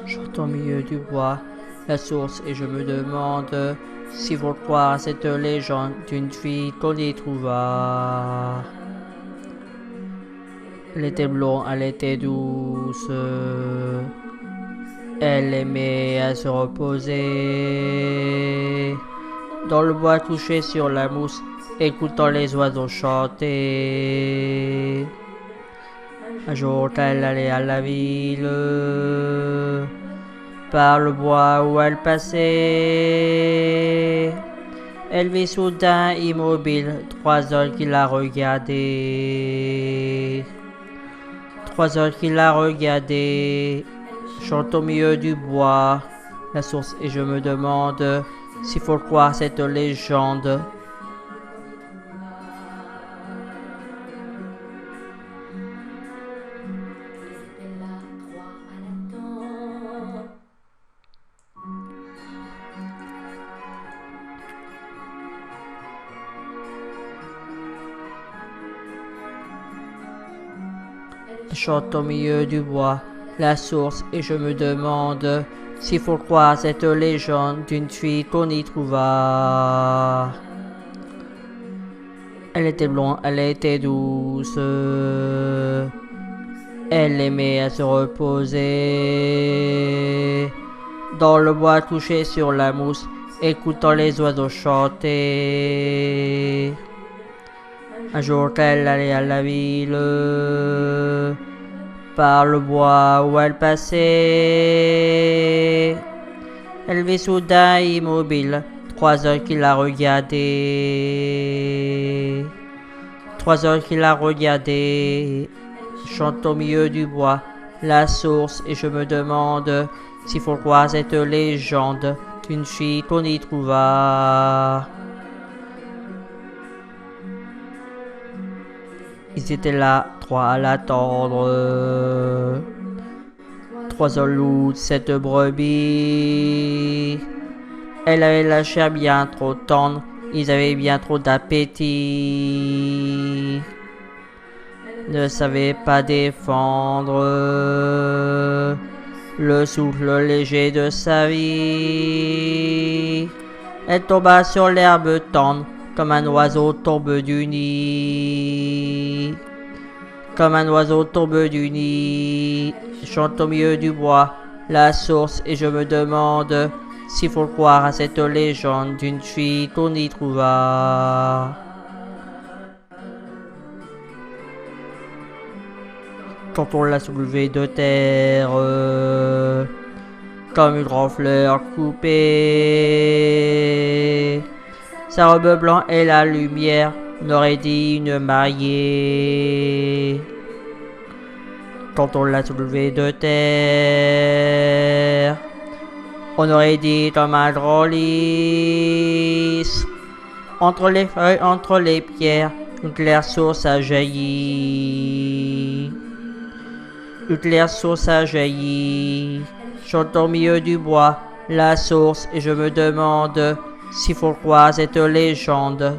Chante au milieu du bois la source et je me demande s'il faut croire à cette légende d'une fille qu'on y trouva. Elle était blonde, elle était douce. Elle aimait à se reposer dans le bois couché sur la mousse, écoutant les oiseaux chanter. Un jour, elle allait à la ville, par le bois où elle passait. Elle vit soudain immobile, 3 hommes qui la regardaient. 3 hommes qui la regardaient. Chante au milieu du bois la source et je me demande s'il faut croire cette légende. Chante au milieu du bois la source et je me demande s'il faut croire cette légende d'une fille qu'on y trouva. Elle était blonde, elle était douce. Elle aimait à se reposer dans le bois couché sur la mousse, écoutant les oiseaux chanter. Un jour, elle allait à la ville, par le bois où elle passait. Elle vit soudain immobile, 3 hommes qui la regardaient. 3 hommes qui la regardaient. Chante au milieu du bois la source et je me demande s'il faut croire cette légende d'une fille qu'on y trouva. Ils étaient là, 3 à l'attendre. 3 hommes loups, 7 brebis. Elle avait la chair bien trop tendre, ils avaient bien trop d'appétit. Ne savaient pas défendre le souffle léger de sa vie. Elle tomba sur l'herbe tendre, comme un oiseau tombe du nid. Comme un oiseau tombe du nid. Chante au milieu du bois la source et je me demande s'il faut croire à cette légende d'une fille qu'on y trouva. Quand on l'a soulevée de terre, comme une grande fleur coupée, sa robe blanche et la lumière n'auraient dit une mariée. Quand on l'a soulevée de terre, on aurait dit comme un grand lys. Entre les feuilles, entre les pierres, une claire source a jailli. Une claire source a jailli. Chante au milieu du bois la source et je me demande s'il faut croire cette légende